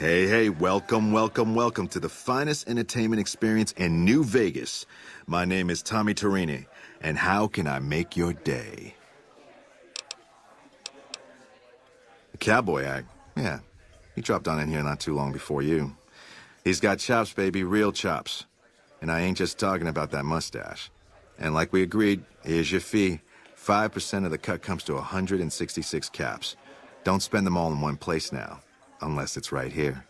Hey, welcome to the finest entertainment experience in New Vegas. My name is Tommy Torini, and how can I make your day? The cowboy act? Yeah, he dropped on in here not too long before you. He's got chops, baby, real chops. And I ain't just talking about that mustache. And like we agreed, here's your fee. 5% of the cut comes to 166 caps. Don't spend them all in one place now, unless it's right here.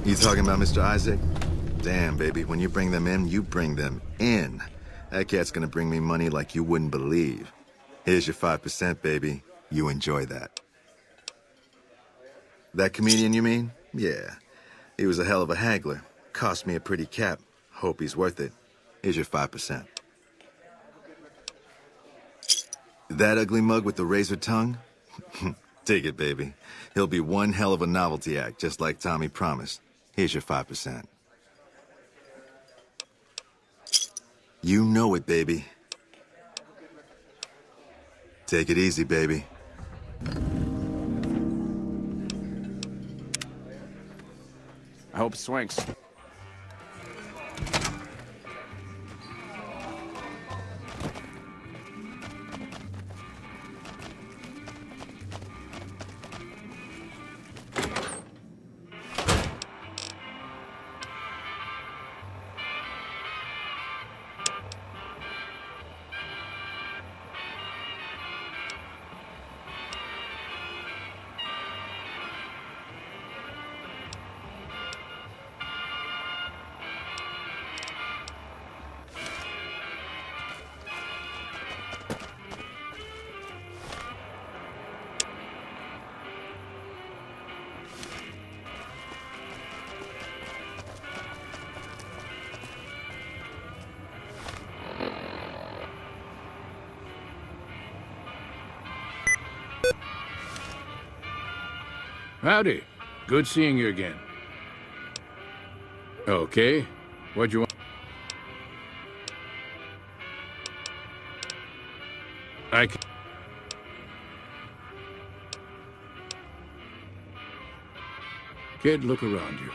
You talking about Mr. Isaac? Damn, baby, when you bring them in, you bring them in. That cat's gonna bring me money like you wouldn't believe. Here's your 5%, baby. You enjoy that. That comedian, you mean? Yeah. He was a hell of a haggler. Cost me a pretty cap. Hope he's worth it. Here's your 5%. That ugly mug with the razor tongue? Take it, baby. He'll be one hell of a novelty act, just like Tommy promised. Here's your 5%. You know it, baby. Take it easy, baby. I hope it swings. Howdy. Good seeing you again. Okay. What'd you want? I can... Kid, look around you.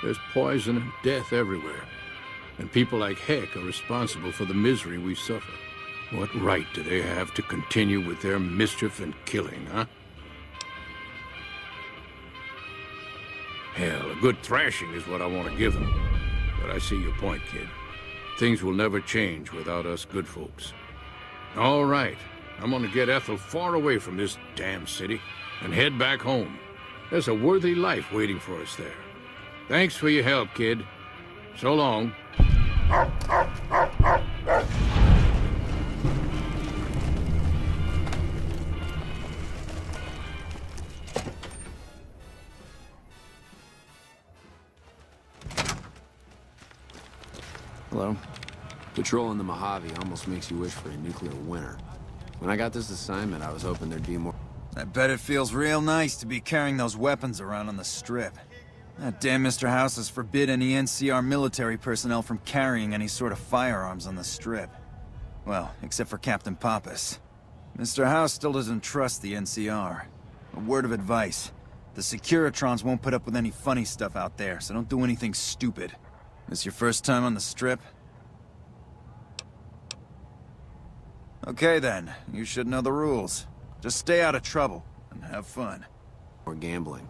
There's poison and death everywhere. And people like Heck are responsible for the misery we suffer. What right do they have to continue with their mischief and killing, huh? Hell, a good thrashing is what I want to give them. But I see your point, kid. Things will never change without us good folks. All right, I'm gonna get Ethel far away from this damn city and head back home. There's a worthy life waiting for us there. Thanks for your help, kid. So long. Hello. Patrolling the Mojave almost makes you wish for a nuclear winter. When I got this assignment, I was hoping there'd be more... I bet it feels real nice to be carrying those weapons around on the Strip. That damn Mr. House has forbid any NCR military personnel from carrying any sort of firearms on the Strip. Well, except for Captain Pappas. Mr. House still doesn't trust the NCR. A word of advice. The Securitrons won't put up with any funny stuff out there, so don't do anything stupid. This your first time on the Strip? Okay then, you should know the rules. Just stay out of trouble, and have fun. Or gambling.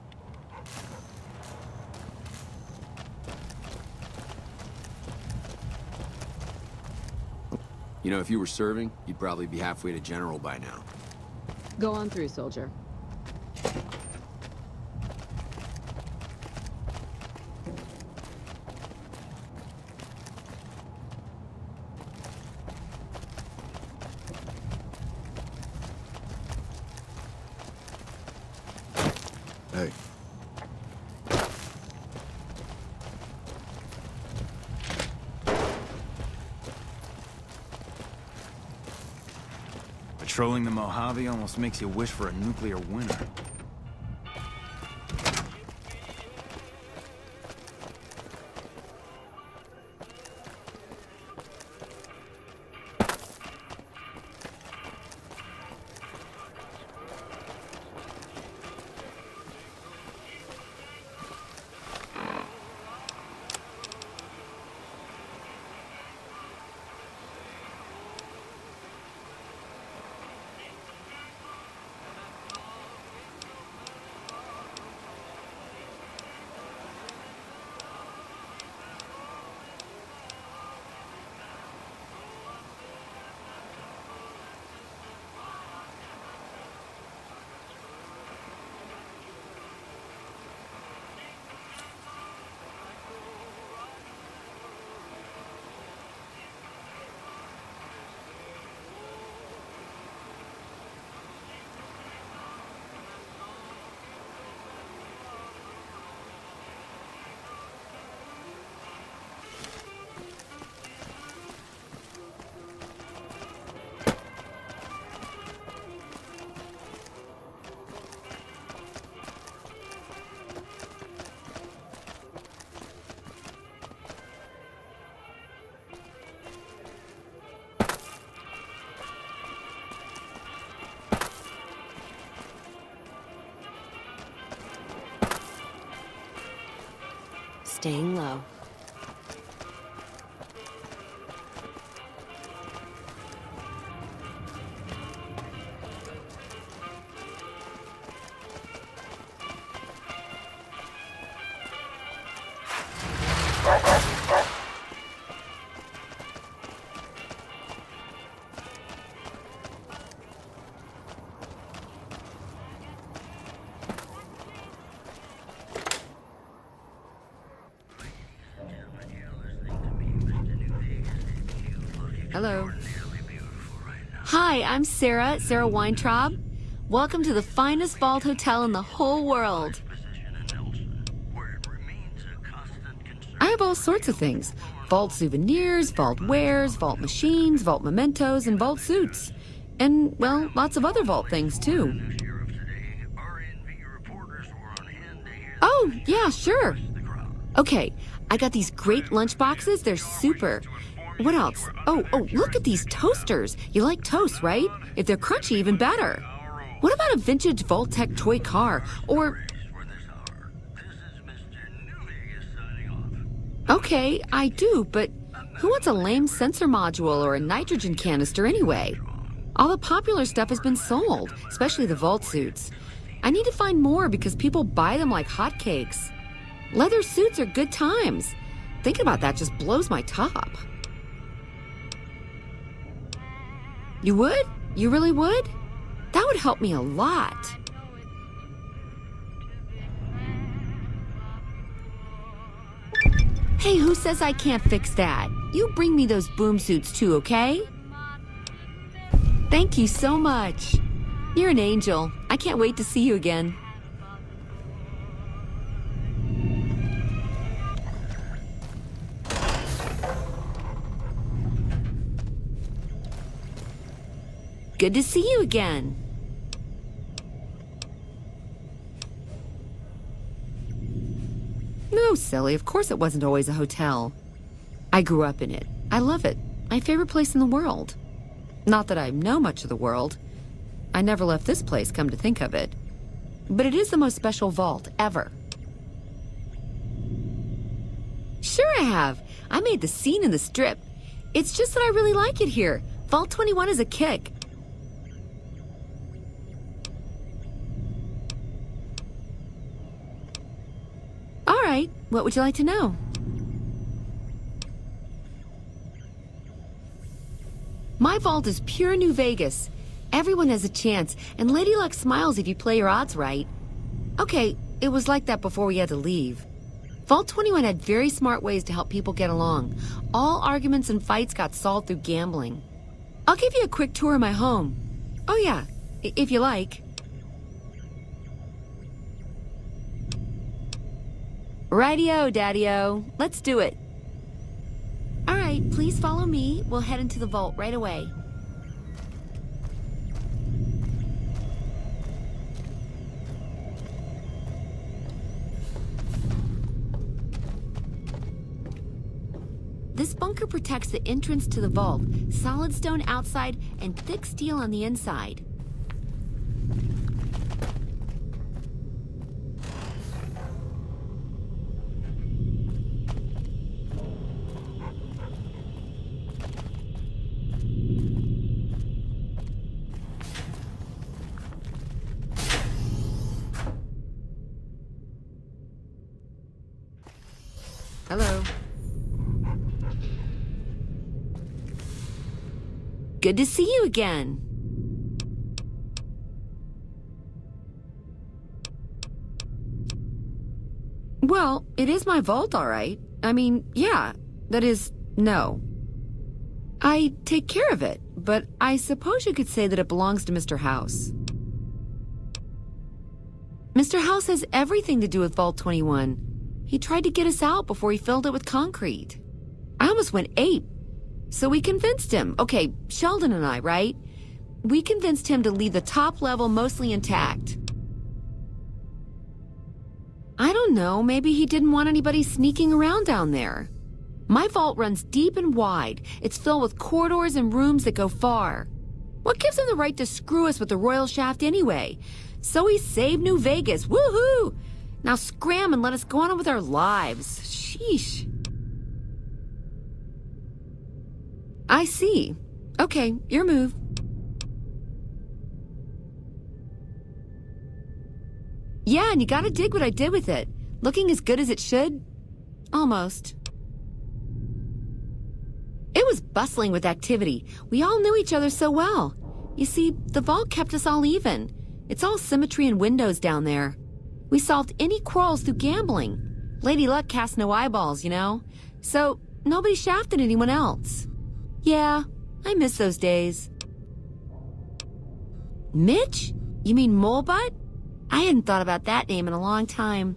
You know, if you were serving, you'd probably be halfway to General by now. Go on through, soldier. Hey. Patrolling the Mojave almost makes you wish for a nuclear winter. staying low. Hello. Hi, I'm Sarah Weintraub. Welcome to the finest vault hotel in the whole world. I have all sorts of things. Vault souvenirs, vault wares, vault machines, vault mementos, and vault suits. And, well, lots of other vault things, too. Oh, yeah, sure. Okay, I got these great lunch boxes. They're super. What else? Oh, look at these toasters. You like toast, right? If they're crunchy, even better. What about a vintage Vault-Tec toy car? Or... Okay, I do, but who wants a lame sensor module or a nitrogen canister anyway? All the popular stuff has been sold, especially the vault suits. I need to find more because people buy them like hotcakes. Leather suits are good times. Thinking about that just blows my top. You would? You really would? That would help me a lot. Hey, who says I can't fix that? You bring me those boom suits too, okay? Thank you so much. You're an angel. I can't wait to see you again. Good to see you again. No, silly. Of course it wasn't always a hotel. I grew up in it. I love it. My favorite place in the world. Not that I know much of the world. I never left this place, come to think of it. But it is the most special vault ever. Sure I have. I made the scene in the strip. It's just that I really like it here. Vault 21 is a kick. All right, what would you like to know? My vault is pure New Vegas. Everyone has a chance, and Lady Luck smiles if you play your odds right. Okay, it was like that before we had to leave. Vault 21 had very smart ways to help people get along. All arguments and fights got solved through gambling. I'll give you a quick tour of my home. Oh yeah, if you like. Rightio, Daddy-o. Let's do it. All right, please follow me. We'll head into the vault right away. This bunker protects the entrance to the vault. Solid stone outside and thick steel on the inside. Hello. Good to see you again. Well, it is my vault, all right. I mean, yeah. That is, no. I take care of it, but I suppose you could say that it belongs to Mr. House. Mr. House has everything to do with Vault 21. He tried to get us out before he filled it with concrete. I almost went ape. So we convinced him. Okay, Sheldon and I, right? We convinced him to leave the top level mostly intact. I don't know, maybe he didn't want anybody sneaking around down there. My vault runs deep and wide. It's filled with corridors and rooms that go far. What gives him the right to screw us with the royal shaft anyway? So he saved New Vegas, woohoo! Now scram and let us go on with our lives. Sheesh. I see. Okay, your move. Yeah, and you gotta dig what I did with it. Looking as good as it should? Almost. It was bustling with activity. We all knew each other so well. You see, the vault kept us all even. It's all symmetry and windows down there. We solved any quarrels through gambling. Lady Luck cast no eyeballs, you know? So, nobody shafted anyone else. Yeah, I miss those days. Mitch? You mean Molebutt? I hadn't thought about that name in a long time.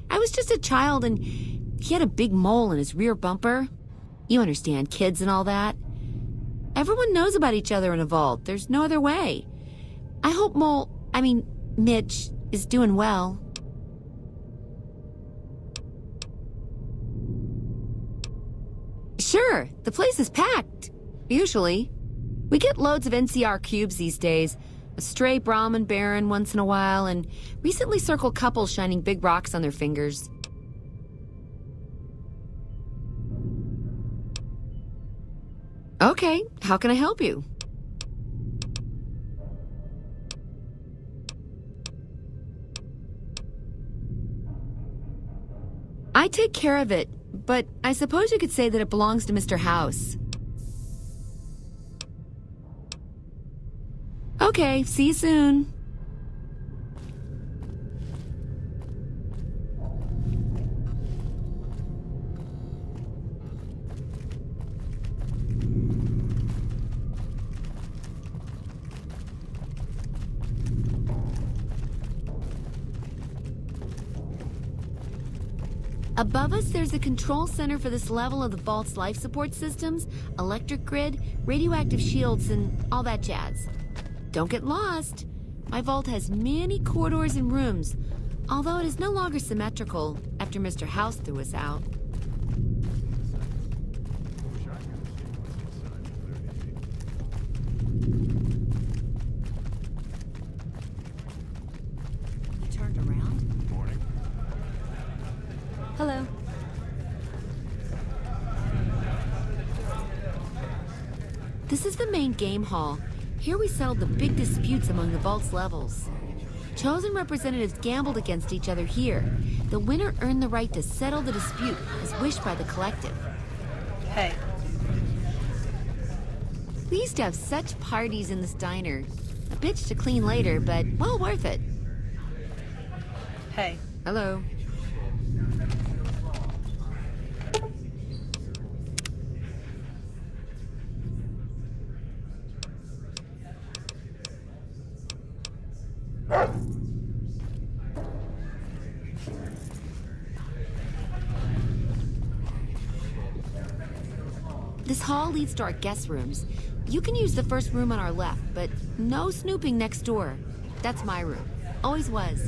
I was just a child and he had a big mole in his rear bumper. You understand, kids and all that. Everyone knows about each other in a vault. There's no other way. I hope Mitch is doing well. Sure, the place is packed. Usually. We get loads of NCR cubes these days. A stray Brahmin Baron once in a while, and recently circled couples shining big rocks on their fingers. Okay, how can I help you? I take care of it, but I suppose you could say that it belongs to Mr. House. Okay, see you soon. Above us, there's a control center for this level of the vault's life support systems, electric grid, radioactive shields, and all that jazz. Don't get lost. My vault has many corridors and rooms, although it is no longer symmetrical after Mr. House threw us out. You turned around? Morning. Hello. This is the main game hall. Here we settled the big disputes among the vault's levels. Chosen representatives gambled against each other here. The winner earned the right to settle the dispute as wished by the collective. Hey. We used to have such parties in this diner. A bitch to clean later, but well worth it. Hey. Hello. This hall leads to our guest rooms. You can use the first room on our left, but no snooping next door. That's my room. Always was.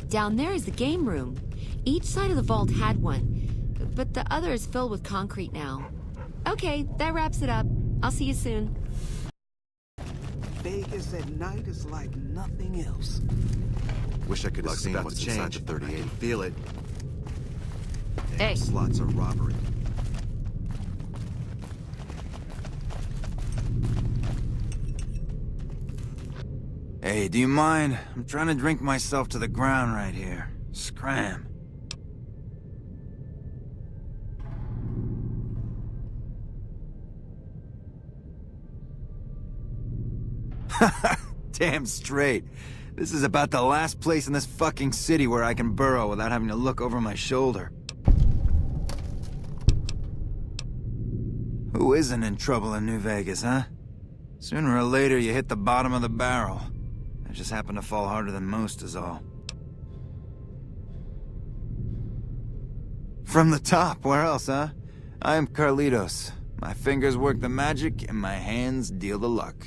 Down there is the game room. Each side of the vault had one, but the other is filled with concrete now. Okay, that wraps it up. I'll see you soon. Vegas at night is like nothing else. Wish I could have seen what's inside the 38. I can feel it. Hey. Slots are robbery. Hey, do you mind? I'm trying to drink myself to the ground right here. Scram. Damn straight. This is about the last place in this fucking city where I can burrow without having to look over my shoulder. Who isn't in trouble in New Vegas, huh? Sooner or later you hit the bottom of the barrel. I just happen to fall harder than most is all. From the top, where else, huh? I am Carlitos. My fingers work the magic and my hands deal the luck.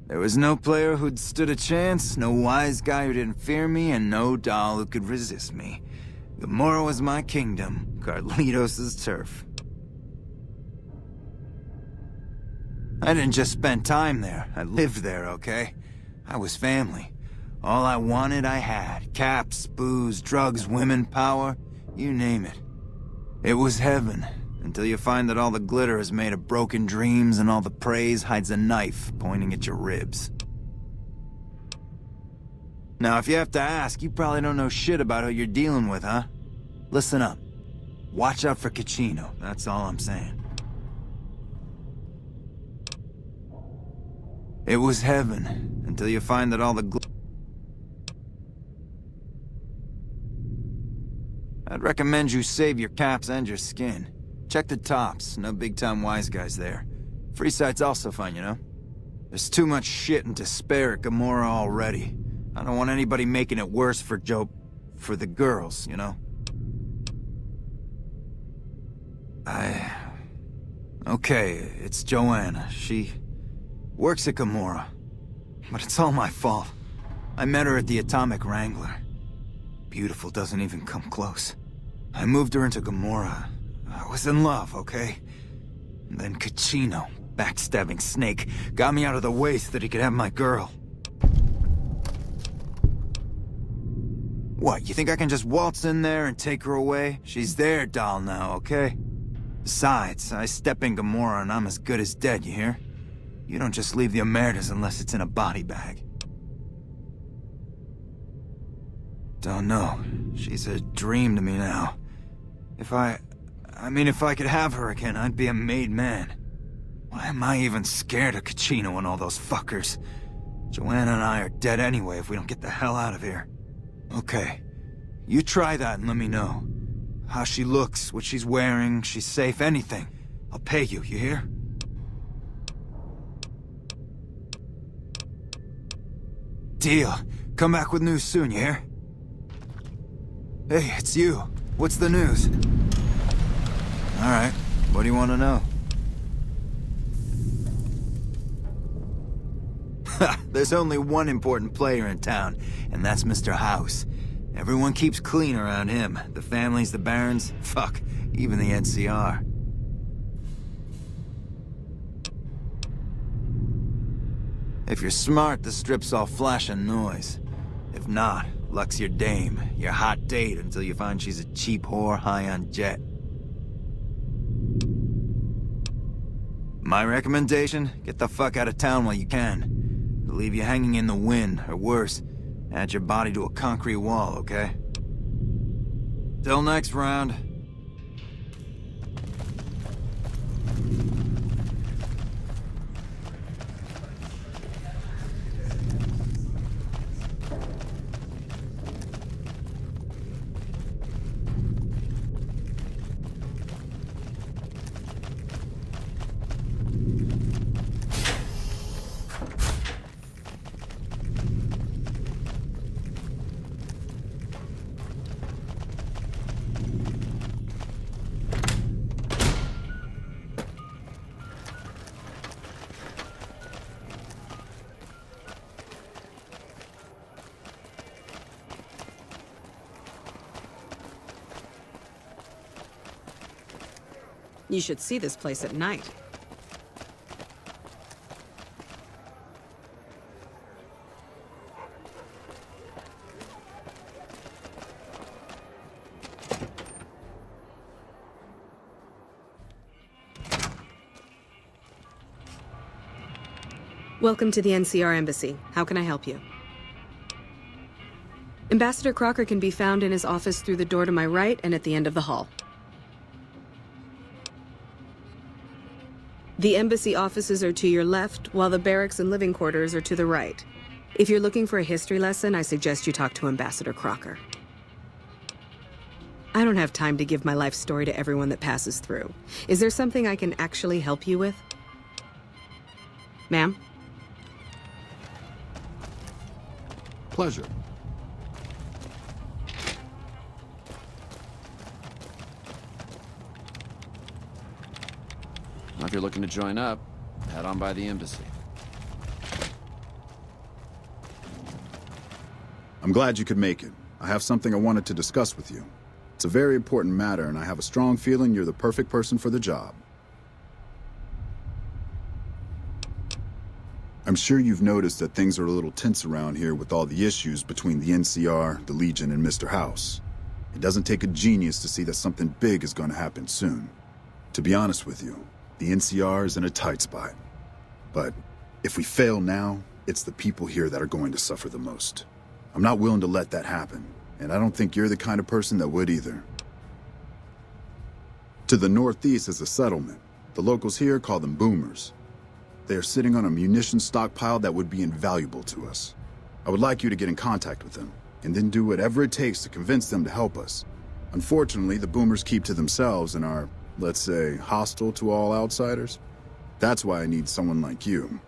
There was no player who'd stood a chance, no wise guy who didn't fear me, and no doll who could resist me. Gomorrah was my kingdom, Carlitos' turf. I didn't just spend time there. I lived there, okay? I was family. All I wanted, I had. Caps, booze, drugs, women, power, you name it. It was heaven, until you find that all the glitter is made of broken dreams and all the praise hides a knife pointing at your ribs. Now, if you have to ask, you probably don't know shit about who you're dealing with, huh? Listen up. Watch out for Caccino, that's all I'm saying. It was heaven, until you find that all the I'd recommend you save your caps and your skin. Check the tops, no big-time wise guys there. Free sight's also fine, you know? There's too much shit and despair at Gomorrah already. I don't want anybody making it worse for for the girls, you know? Okay, it's Joanna. She works at Gomorrah. But it's all my fault. I met her at the Atomic Wrangler. Beautiful doesn't even come close. I moved her into Gomorrah. I was in love, okay? And then Caccino, backstabbing snake, got me out of the way so that he could have my girl. What, you think I can just waltz in there and take her away? She's their doll now, okay? Besides, I step in Gomorrah and I'm as good as dead, you hear? You don't just leave the Emeritus unless it's in a body bag. Don't know. She's a dream to me now. If I could have her again, I'd be a made man. Why am I even scared of Caccino and all those fuckers? Joanna and I are dead anyway if we don't get the hell out of here. Okay. You try that and let me know. How she looks, what she's wearing, she's safe, anything. I'll pay you, you hear? Deal. Come back with news soon, you hear? Hey, it's you. What's the news? Alright, what do you want to know? There's only one important player in town, and that's Mr. House. Everyone keeps clean around him. The families, the barons, fuck, even the NCR. If you're smart, the strip's all flash and noise. If not, luck's your dame, your hot date until you find she's a cheap whore high on jet. My recommendation? Get the fuck out of town while you can. They'll leave you hanging in the wind, or worse, add your body to a concrete wall, okay? Till next round. You should see this place at night. Welcome to the NCR Embassy. How can I help you? Ambassador Crocker can be found in his office through the door to my right and at the end of the hall. The embassy offices are to your left, while the barracks and living quarters are to the right. If you're looking for a history lesson, I suggest you talk to Ambassador Crocker. I don't have time to give my life story to everyone that passes through. Is there something I can actually help you with? Ma'am? Pleasure. Now, if you're looking to join up, head on by the embassy. I'm glad you could make it. I have something I wanted to discuss with you. It's a very important matter, and I have a strong feeling you're the perfect person for the job. I'm sure you've noticed that things are a little tense around here with all the issues between the NCR, the Legion, and Mr. House. It doesn't take a genius to see that something big is going to happen soon. To be honest with you, the NCR is in a tight spot. But if we fail now, it's the people here that are going to suffer the most. I'm not willing to let that happen, and I don't think you're the kind of person that would either. To the northeast is a settlement. The locals here call them boomers. They are sitting on a munitions stockpile that would be invaluable to us. I would like you to get in contact with them, and then do whatever it takes to convince them to help us. Unfortunately, the boomers keep to themselves and are, let's say, hostile to all outsiders. That's why I need someone like you.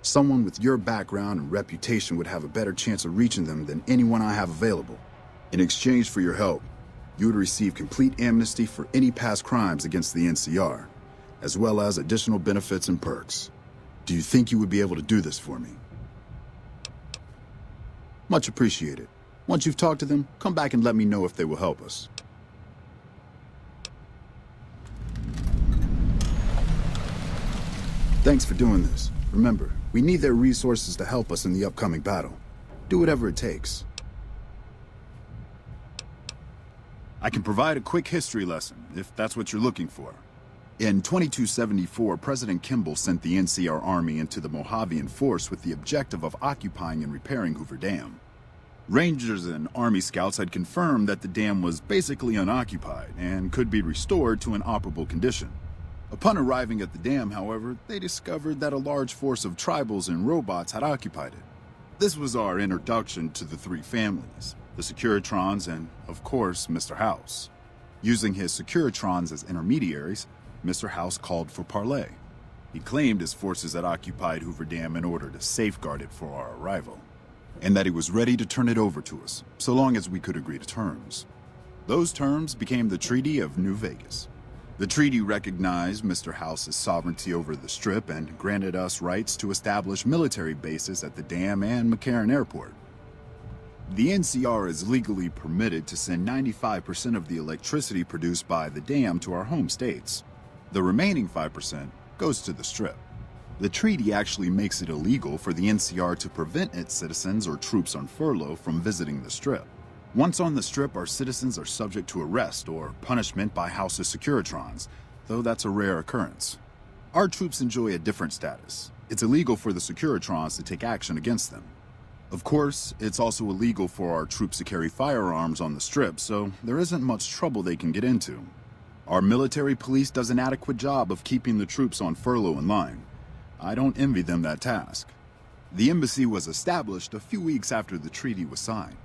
Someone with your background and reputation would have a better chance of reaching them than anyone I have available. In exchange for your help, you would receive complete amnesty for any past crimes against the NCR, as well as additional benefits and perks. Do you think you would be able to do this for me? Much appreciated. Once you've talked to them, come back and let me know if they will help us. Thanks for doing this. Remember, we need their resources to help us in the upcoming battle. Do whatever it takes. I can provide a quick history lesson, if that's what you're looking for. In 2274, President Kimball sent the NCR Army into the Mojavian force with the objective of occupying and repairing Hoover Dam. Rangers and Army scouts had confirmed that the dam was basically unoccupied and could be restored to an operable condition. Upon arriving at the dam, however, they discovered that a large force of tribals and robots had occupied it. This was our introduction to the three families, the Securitrons and, of course, Mr. House. Using his Securitrons as intermediaries, Mr. House called for parley. He claimed his forces had occupied Hoover Dam in order to safeguard it for our arrival, and that he was ready to turn it over to us, so long as we could agree to terms. Those terms became the Treaty of New Vegas. The treaty recognized Mr. House's sovereignty over the Strip and granted us rights to establish military bases at the dam and McCarran Airport. The NCR is legally permitted to send 95% of the electricity produced by the dam to our home states. The remaining 5% goes to the Strip. The treaty actually makes it illegal for the NCR to prevent its citizens or troops on furlough from visiting the Strip. Once on the Strip, our citizens are subject to arrest or punishment by House's Securitrons, though that's a rare occurrence. Our troops enjoy a different status. It's illegal for the Securitrons to take action against them. Of course, it's also illegal for our troops to carry firearms on the Strip, so there isn't much trouble they can get into. Our military police does an adequate job of keeping the troops on furlough in line. I don't envy them that task. The embassy was established a few weeks after the treaty was signed.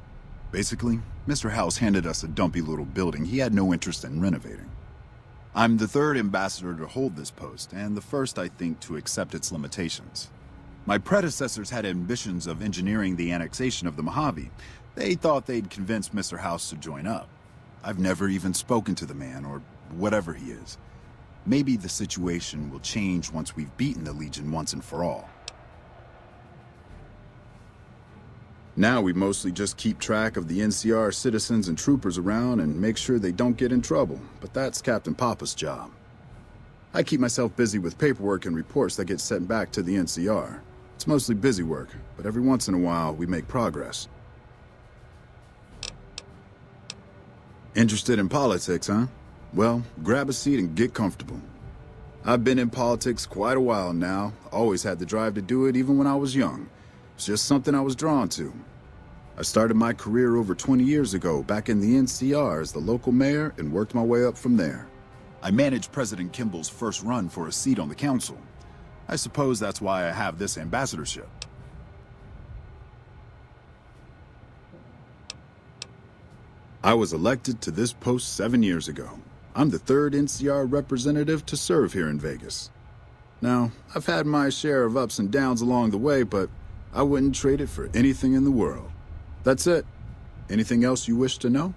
Basically, Mr. House handed us a dumpy little building he had no interest in renovating. I'm the third ambassador to hold this post, and the first, I think, to accept its limitations. My predecessors had ambitions of engineering the annexation of the Mojave. They thought they'd convince Mr. House to join up. I've never even spoken to the man, or whatever he is. Maybe the situation will change once we've beaten the Legion once and for all. Now we mostly just keep track of the NCR citizens and troopers around and make sure they don't get in trouble, but that's Captain Papa's job. I keep myself busy with paperwork and reports that get sent back to the NCR. It's mostly busy work, but every once in a while we make progress. Interested in politics, huh? Well, grab a seat and get comfortable. I've been in politics quite a while now. Always had the drive to do it even when I was young. It's just something I was drawn to. I started my career over 20 years ago back in the NCR as the local mayor and worked my way up from there. I managed President Kimball's first run for a seat on the council. I suppose that's why I have this ambassadorship. I was elected to this post 7 years ago. I'm the third NCR representative to serve here in Vegas. Now, I've had my share of ups and downs along the way, but I wouldn't trade it for anything in the world. That's it. Anything else you wish to know?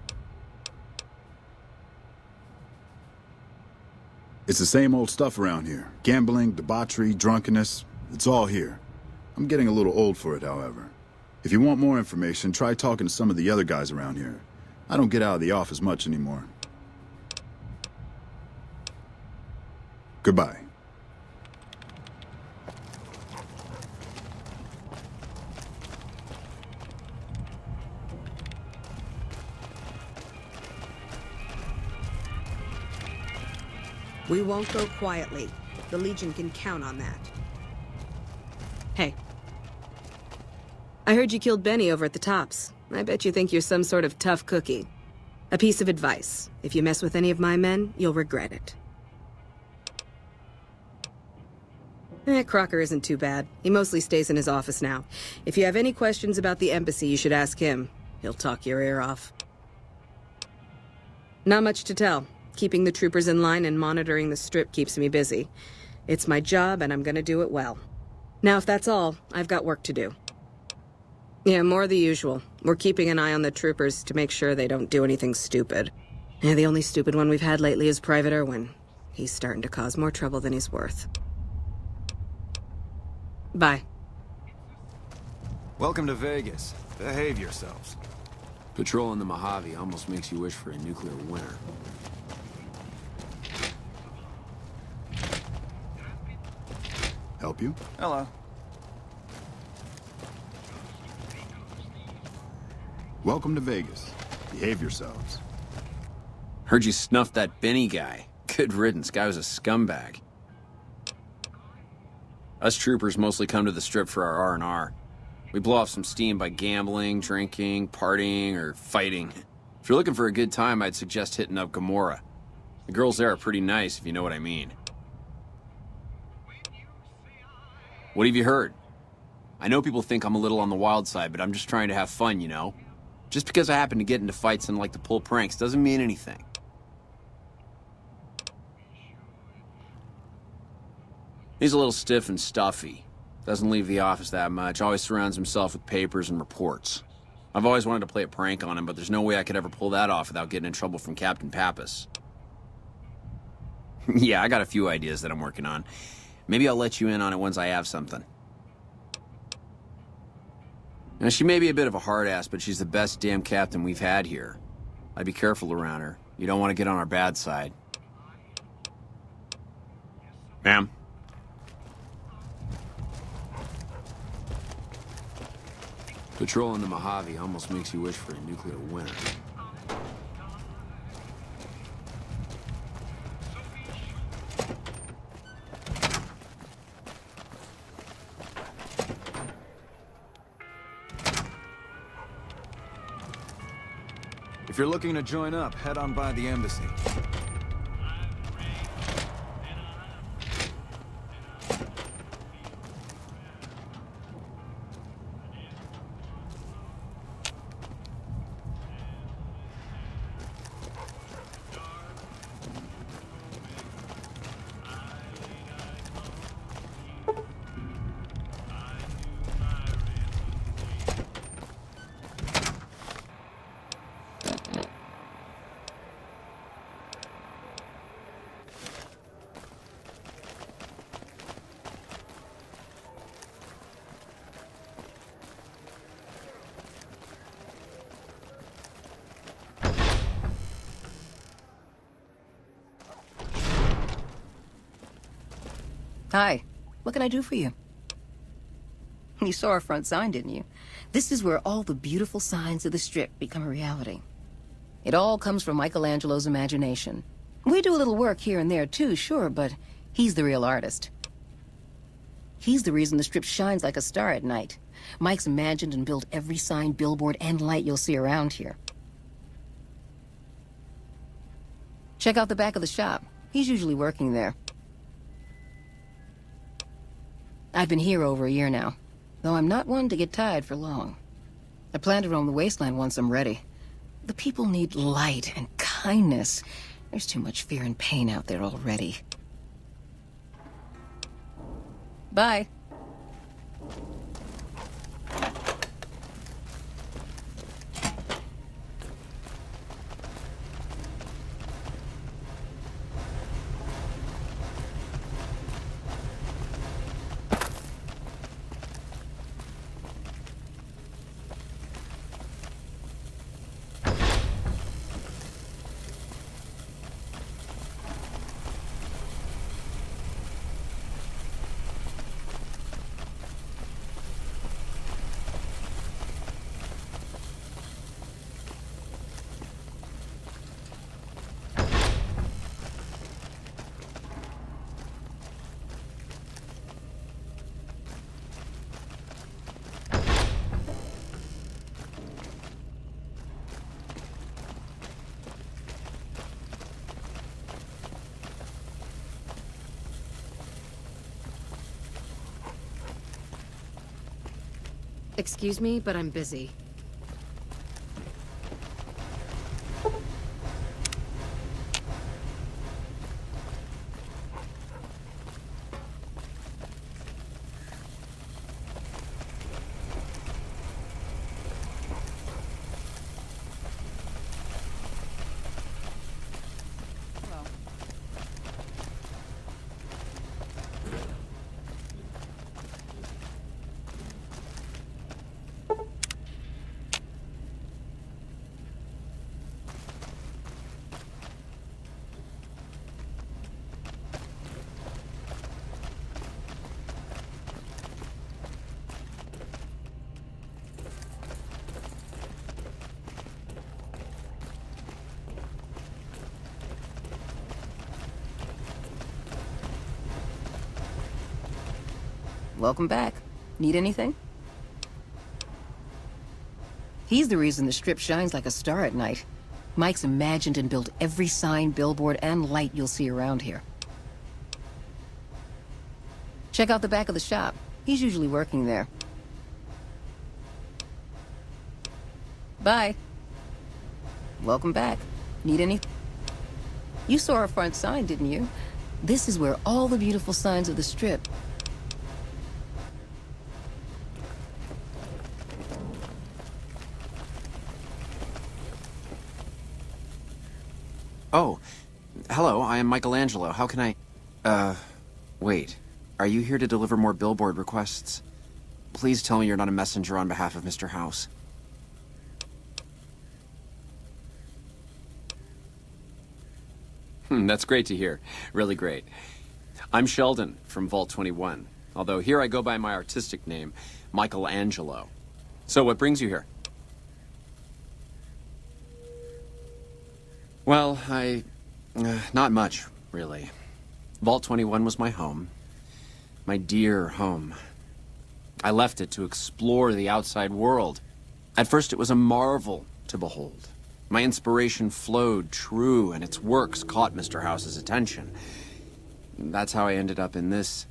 It's the same old stuff around here. Gambling, debauchery, drunkenness. It's all here. I'm getting a little old for it, however. If you want more information, try talking to some of the other guys around here. I don't get out of the office much anymore. Goodbye. We won't go quietly. The Legion can count on that. Hey. I heard you killed Benny over at the Tops. I bet you think you're some sort of tough cookie. A piece of advice. If you mess with any of my men, you'll regret it. Crocker isn't too bad. He mostly stays in his office now. If you have any questions about the embassy, you should ask him. He'll talk your ear off. Not much to tell. Keeping the troopers in line and monitoring the strip keeps me busy. It's my job, and I'm gonna do it well. Now, if that's all, I've got work to do. Yeah, more of the usual. We're keeping an eye on the troopers to make sure they don't do anything stupid. Yeah, the only stupid one we've had lately is Private Irwin. He's starting to cause more trouble than he's worth. Bye. Welcome to Vegas. Behave yourselves. Patrolling the Mojave almost makes you wish for a nuclear winter. Help you? Hello. Welcome to Vegas. Behave yourselves. Heard you snuffed that Benny guy. Good riddance, guy was a scumbag. Us troopers mostly come to the strip for our R&R. We blow off some steam by gambling, drinking, partying, or fighting. If you're looking for a good time, I'd suggest hitting up Gomorrah. The girls there are pretty nice, if you know what I mean. What have you heard? I know people think I'm a little on the wild side, but I'm just trying to have fun, you know? Just because I happen to get into fights and like to pull pranks doesn't mean anything. He's a little stiff and stuffy. Doesn't leave the office that much, always surrounds himself with papers and reports. I've always wanted to play a prank on him, but there's no way I could ever pull that off without getting in trouble from Captain Pappas. Yeah, I got a few ideas that I'm working on. Maybe I'll let you in on it once I have something. Now, she may be a bit of a hard ass, but she's the best damn captain we've had here. I'd be careful around her. You don't want to get on our bad side. Ma'am? Patrolling the Mojave almost makes you wish for a nuclear winter. If you're looking to join up, head on by the embassy. Hi. What can I do for you? You saw our front sign, didn't you? This is where all the beautiful signs of the Strip become a reality. It all comes from Michelangelo's imagination. We do a little work here and there too, sure, but he's the real artist. He's the reason the Strip shines like a star at night. Mike's imagined and built every sign, billboard, and light you'll see around here. Check out the back of the shop. He's usually working there. I've been here over a year now, though I'm not one to get tired for long. I plan to roam the wasteland once I'm ready. The people need light and kindness. There's too much fear and pain out there already. Bye. Excuse me, but I'm busy. Welcome back. Need anything? He's the reason the Strip shines like a star at night. Mike's imagined and built every sign, billboard, and light you'll see around here. Check out the back of the shop. He's usually working there. Bye. Welcome back. Need any? You saw our front sign, didn't you? This is where all the beautiful signs of the Strip. Oh, hello, I am Michelangelo. How can I... wait. Are you here to deliver more billboard requests? Please tell me you're not a messenger on behalf of Mr. House. That's great to hear. Really great. I'm Sheldon from Vault 21, although here I go by my artistic name, Michelangelo. So what brings you here? Well, not much, really. Vault 21 was my home. My dear home. I left it to explore the outside world. At first it was a marvel to behold. My inspiration flowed true, and its works caught Mr. House's attention. That's how I ended up in this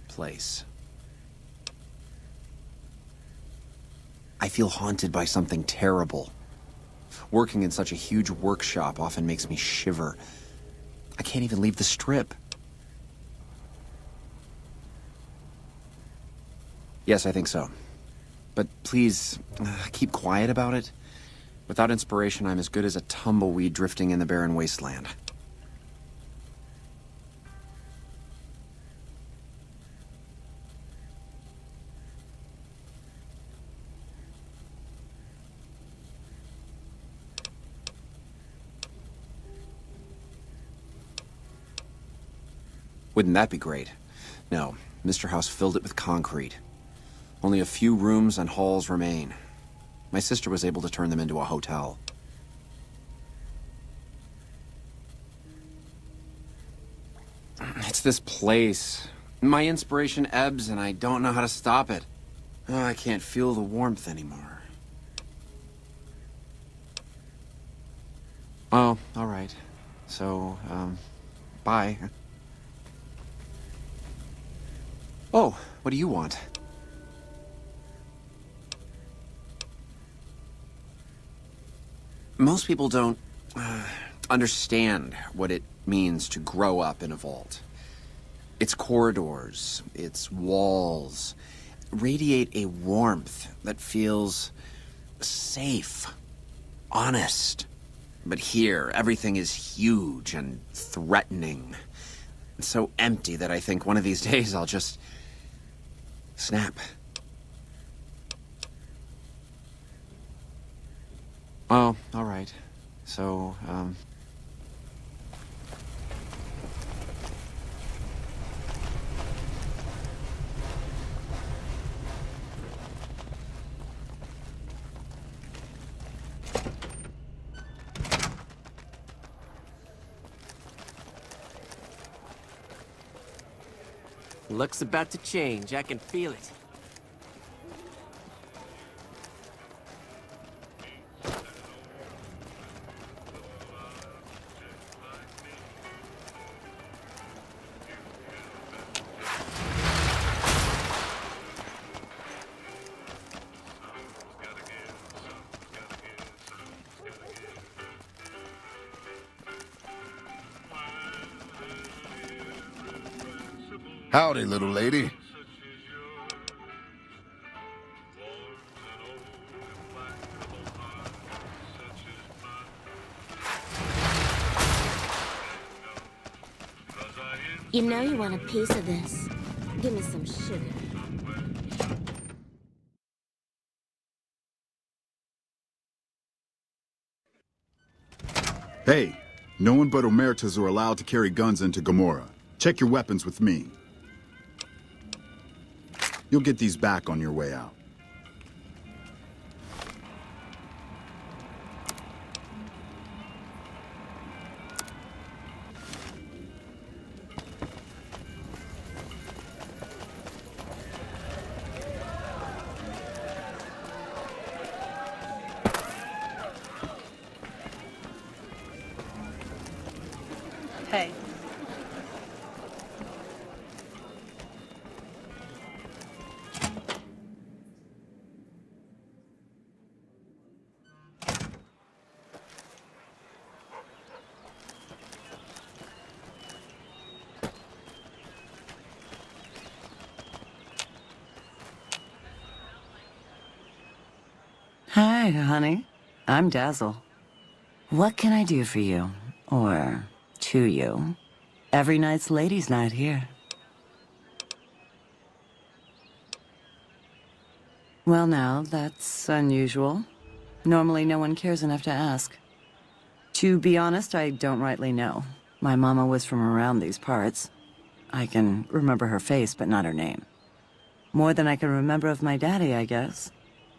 place. I feel haunted by something terrible. Working in such a huge workshop often makes me shiver. I can't even leave the Strip. Yes, I think so. But please, keep quiet about it. Without inspiration, I'm as good as a tumbleweed drifting in the barren wasteland. Wouldn't that be great? No, Mr. House filled it with concrete. Only a few rooms and halls remain. My sister was able to turn them into a hotel. It's this place. My inspiration ebbs and I don't know how to stop it. Oh, I can't feel the warmth anymore. Oh, all right. So, bye. Oh, what do you want? Most people don't understand what it means to grow up in a vault. Its corridors, its walls, radiate a warmth that feels safe, honest. But here, everything is huge and threatening. It's so empty that I think one of these days I'll just snap. Oh, all right. So, Luck's about to change. I can feel it. Howdy, little lady. You know you want a piece of this. Give me some sugar. Hey, no one but Omertas are allowed to carry guns into Gomorrah. Check your weapons with me. You'll get these back on your way out. Hey. Hi, honey. I'm Dazzle. What can I do for you? Or to you? Every night's ladies' night here. Well now, that's unusual. Normally no one cares enough to ask. To be honest, I don't rightly know. My mama was from around these parts. I can remember her face, but not her name. More than I can remember of my daddy, I guess.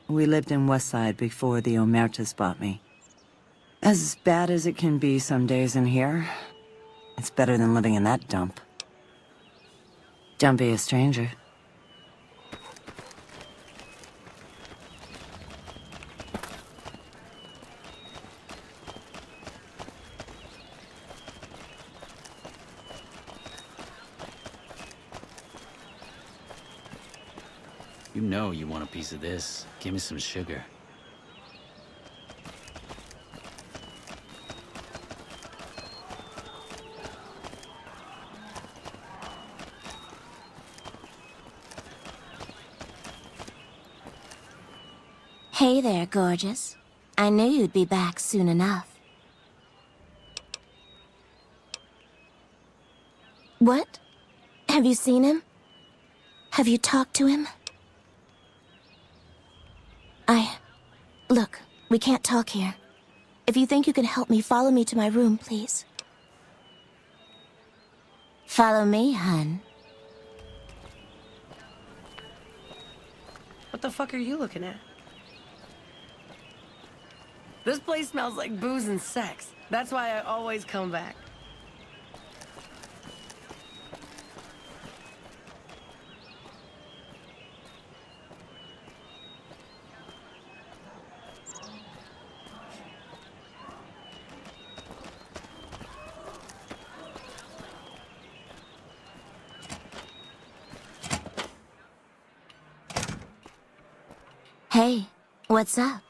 We lived in Westside before the Omertas bought me. As bad as it can be some days in here, it's better than living in that dump. Don't be a stranger. You know you want a piece of this. Give me some sugar. Hey there, gorgeous. I knew you'd be back soon enough. What? Have you seen him? Have you talked to him? Look, we can't talk here. If you think you can help me, follow me to my room, please. Follow me, hun. What the fuck are you looking at? This place smells like booze and sex. That's why I always come back. Hey, what's up?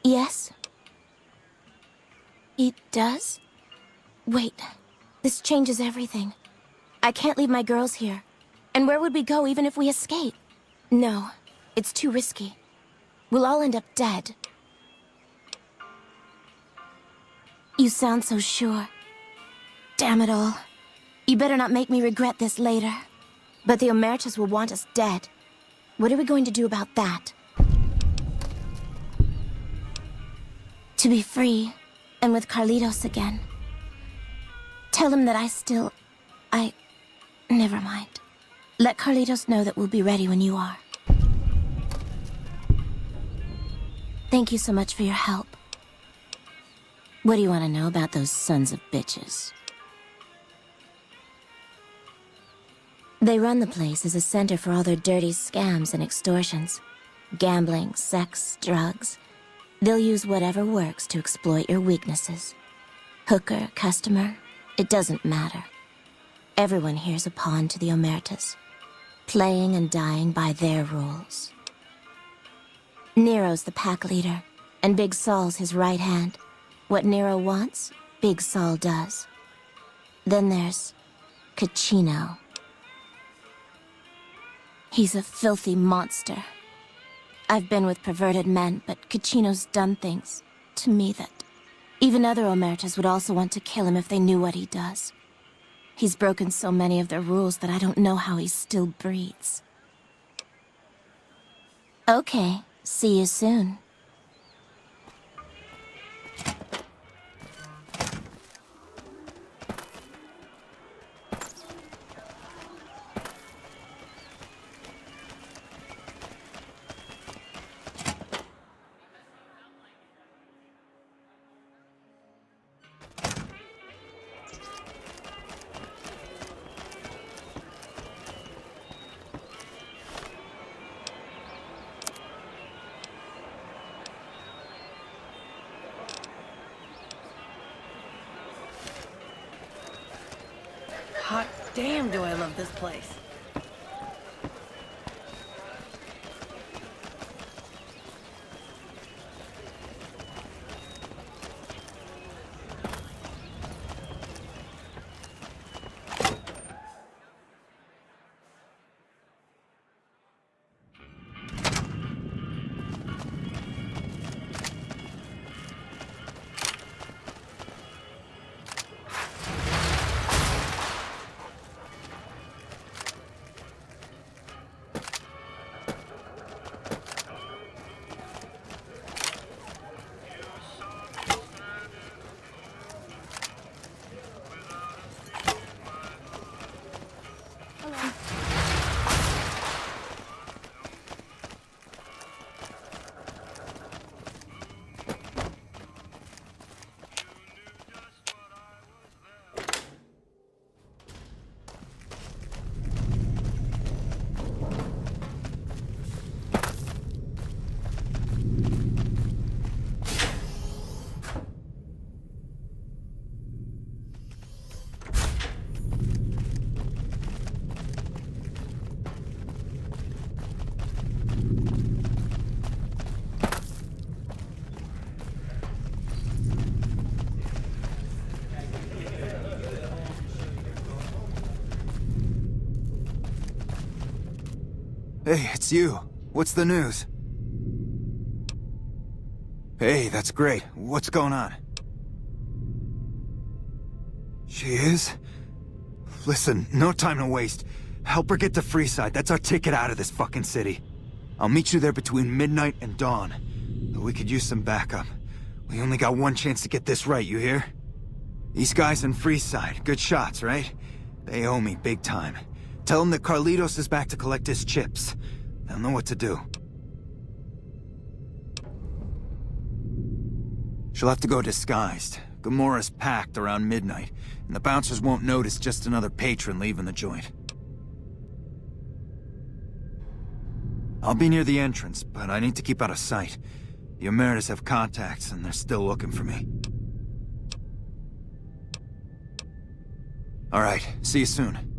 Yes? He does? Wait, this changes everything. I can't leave my girls here. And where would we go even if we escape? No, it's too risky. We'll all end up dead. You sound so sure. Damn it all. You better not make me regret this later. But the Omertas will want us dead. What are we going to do about that? To be free, and with Carlitos again. Tell him that never mind. Let Carlitos know that we'll be ready when you are. Thank you so much for your help. What do you want to know about those sons of bitches? They run the place as a center for all their dirty scams and extortions. Gambling, sex, drugs. They'll use whatever works to exploit your weaknesses. Hooker, customer, it doesn't matter. Everyone here's a pawn to the Omertas, playing and dying by their rules. Nero's the pack leader, and Big Saul's his right hand. What Nero wants, Big Saul does. Then there's Caccino. He's a filthy monster. I've been with perverted men, but Caccino's done things to me that even other Omertas would also want to kill him if they knew what he does. He's broken so many of their rules that I don't know how he still breathes. Okay, see you soon. Hot damn, do I love this place. Hey, it's you. What's the news? Hey, that's great. What's going on? She is? Listen, no time to waste. Help her get to Freeside. That's our ticket out of this fucking city. I'll meet you there between midnight and dawn. We could use some backup. We only got one chance to get this right, you hear? These guys in Freeside, good shots, right? They owe me big time. Tell them that Carlitos is back to collect his chips. They'll know what to do. She'll have to go disguised. Gamora's packed around midnight, and the bouncers won't notice just another patron leaving the joint. I'll be near the entrance, but I need to keep out of sight. The Emeritus have contacts, and they're still looking for me. All right, see you soon.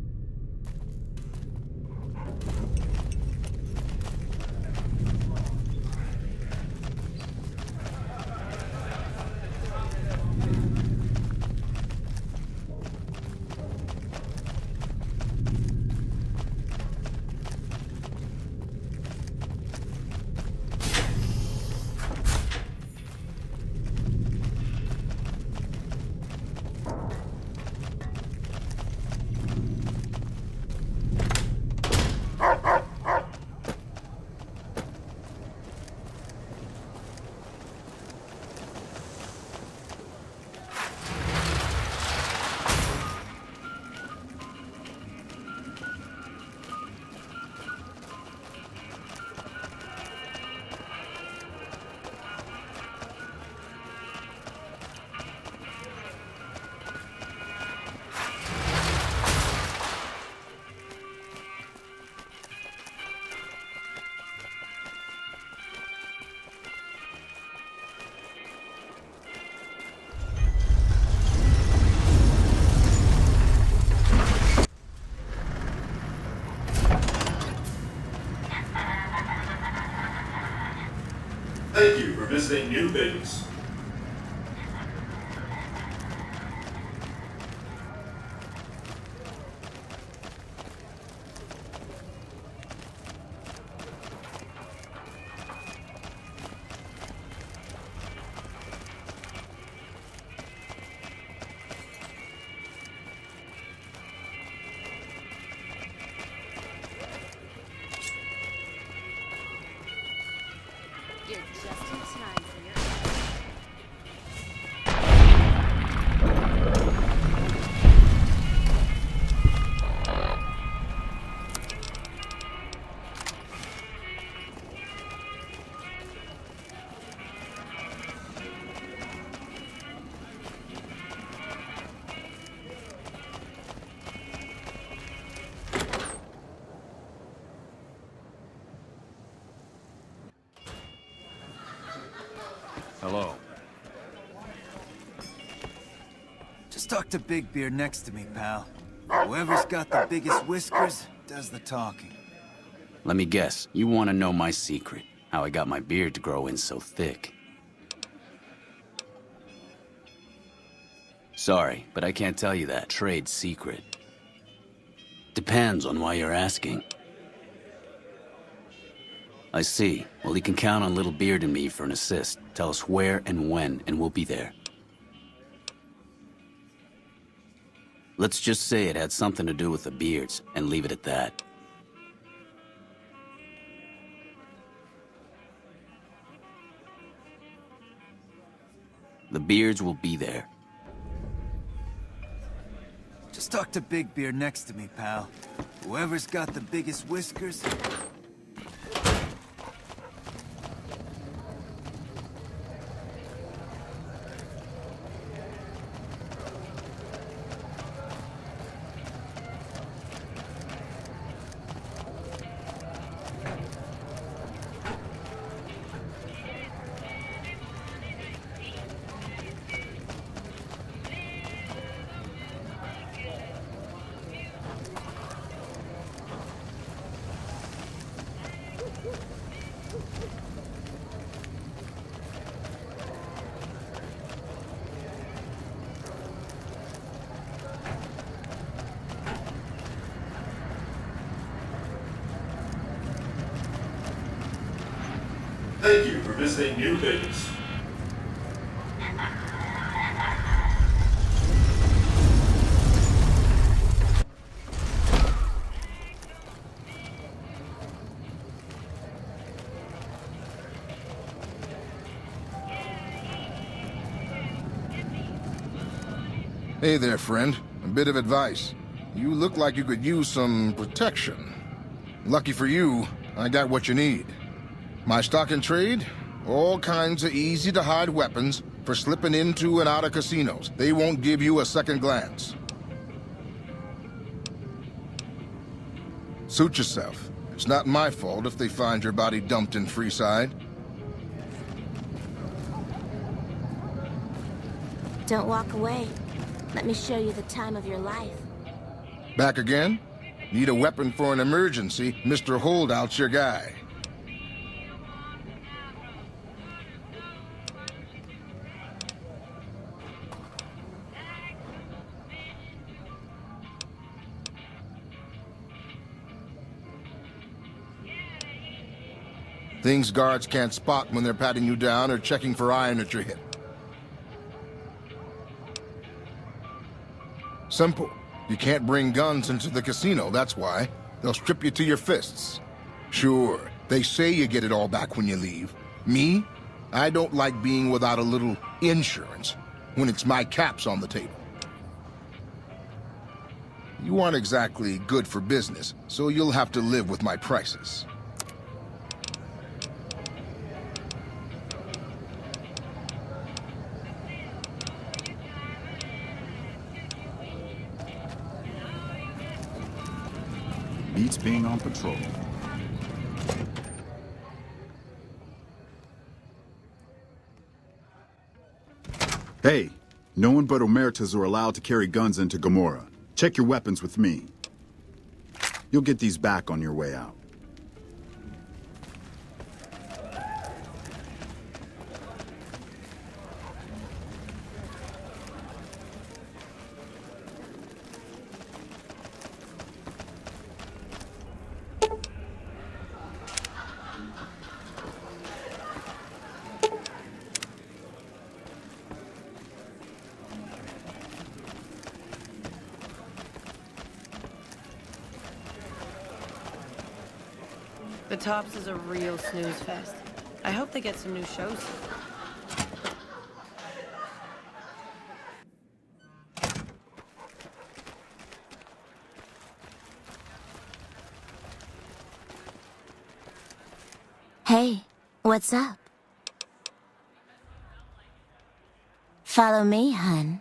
Thank you for visiting New Vegas. You're just in time for your... Hello. Just talk to Big Beard next to me, pal. Whoever's got the biggest whiskers does the talking. Let me guess, you want to know my secret. How I got my beard to grow in so thick. Sorry, but I can't tell you that. Trade secret. Depends on why you're asking. I see. Well, you can count on Little Beard and me for an assist. Tell us where and when, and we'll be there. Let's just say it had something to do with the Beards, and leave it at that. The Beards will be there. Just talk to Big Beard next to me, pal. Whoever's got the biggest whiskers... Thank you for visiting New Vegas. Hey there, friend. A bit of advice. You look like you could use some protection. Lucky for you, I got what you need. My stock and trade? All kinds of easy-to-hide weapons for slipping into and out of casinos. They won't give you a second glance. Suit yourself. It's not my fault if they find your body dumped in Freeside. Don't walk away. Let me show you the time of your life. Back again? Need a weapon for an emergency? Mr. Holdout's your guy. Things guards can't spot when they're patting you down or checking for iron at your hip. Simple. You can't bring guns into the casino, that's why. They'll strip you to your fists. Sure, they say you get it all back when you leave. Me? I don't like being without a little insurance when it's my caps on the table. You aren't exactly good for business, so you'll have to live with my prices. Beats being on patrol. Hey, no one but Omertas are allowed to carry guns into Gomorrah. Check your weapons with me. You'll get these back on your way out. The Tops is a real snooze fest. I hope they get some new shows. Hey, what's up? Follow me, hun.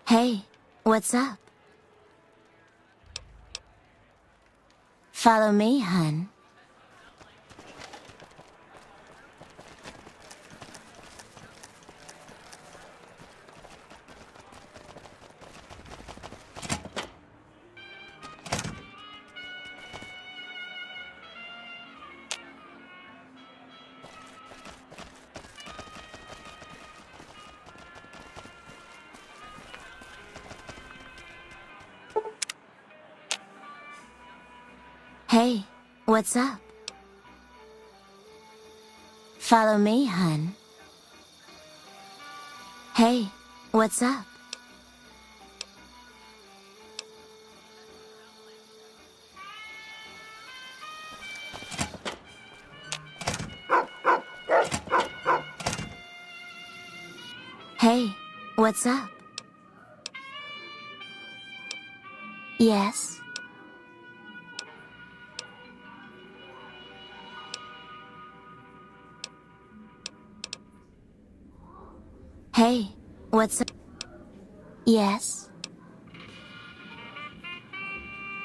Hey, what's up? Follow me, hun. Hey, what's up? Follow me, hun. Hey, what's up? Hey, what's up? Yes? Hey, what's up? Yes?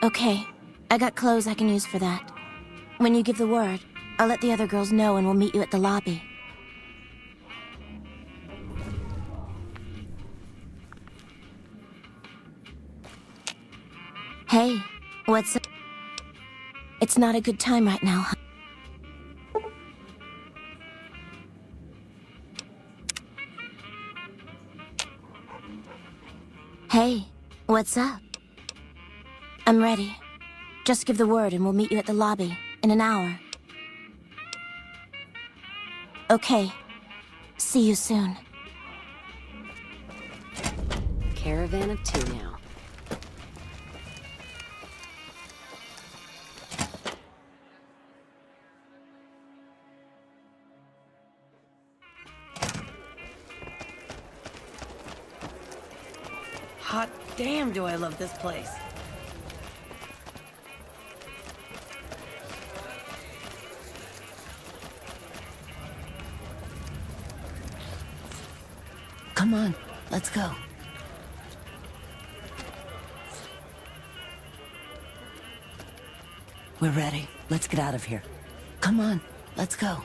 Okay, I got clothes I can use for that. When you give the word, I'll let the other girls know and we'll meet you at the lobby. Hey, what's up? It's not a good time right now, huh? Hey, what's up? I'm ready. Just give the word and we'll meet you at the lobby in an hour. Okay. See you soon. Caravan of two now. Hot damn, do I love this place. Come on, let's go. We're ready. Let's get out of here. Come on, let's go.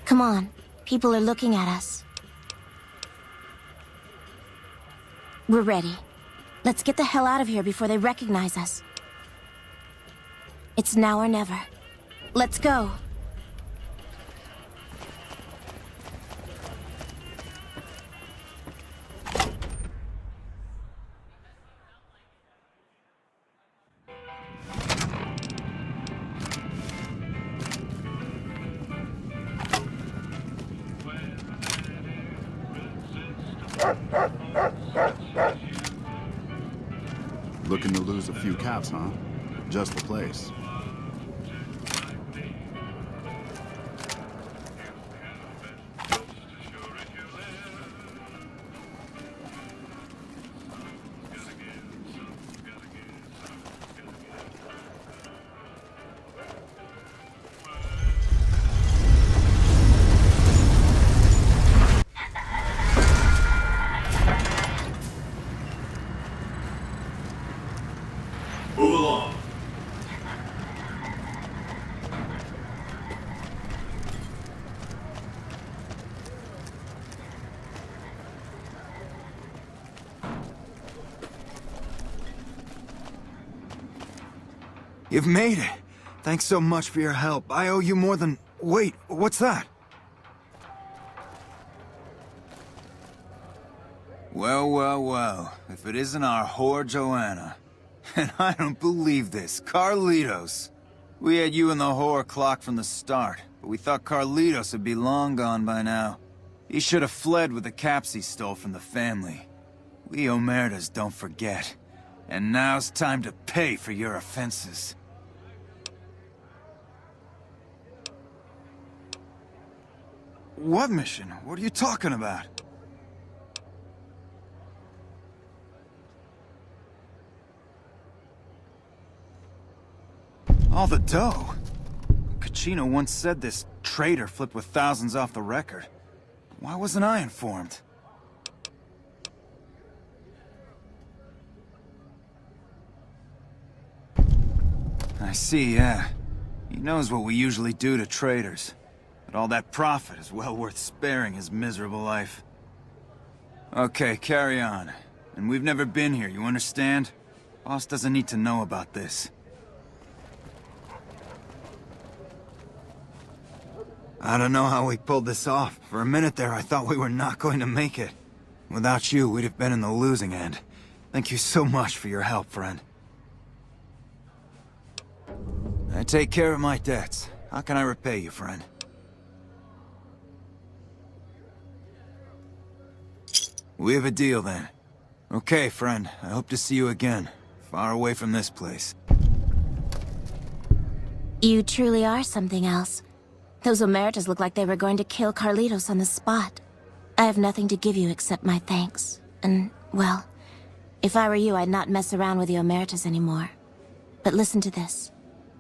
Come on, people are looking at us. We're ready. Let's get the hell out of here before they recognize us. It's now or never. Let's go. Looking to lose a few caps, huh? just the place. Move along. You've made it. Thanks so much for your help. I owe you more than... Wait, what's that? Well, well, well. If it isn't our whore Joanna. And I don't believe this. Carlitos. We had you and the whore clocked from the start, but we thought Carlitos would be long gone by now. He should have fled with the caps he stole from the family. We Omertas don't forget. And now's time to pay for your offenses. What mission? What are you talking about? All the dough? Kachino once said this traitor flipped with thousands off the record. Why wasn't I informed? I see, yeah. He knows what we usually do to traitors. But all that profit is well worth sparing his miserable life. Okay, carry on. And we've never been here, you understand? Boss doesn't need to know about this. I don't know how we pulled this off. For a minute there, I thought we were not going to make it. Without you, we'd have been in the losing end. Thank you so much for your help, friend. I take care of my debts. How can I repay you, friend? We have a deal, then. Okay, friend. I hope to see you again. Far away from this place. You truly are something else. Those Omertas look like they were going to kill Carlitos on the spot. I have nothing to give you except my thanks. And, well, if I were you, I'd not mess around with the Omertas anymore. But listen to this.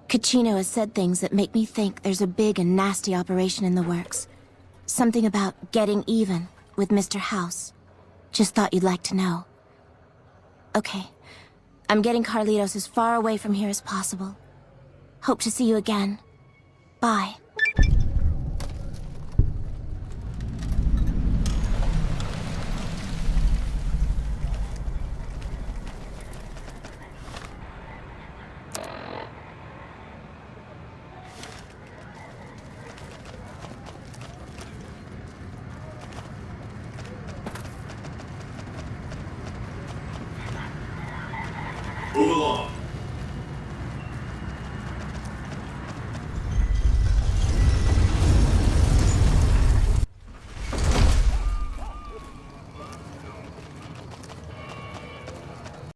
Kachino has said things that make me think there's a big and nasty operation in the works. Something about getting even with Mr. House. Just thought you'd like to know. Okay. I'm getting Carlitos as far away from here as possible. Hope to see you again. Bye.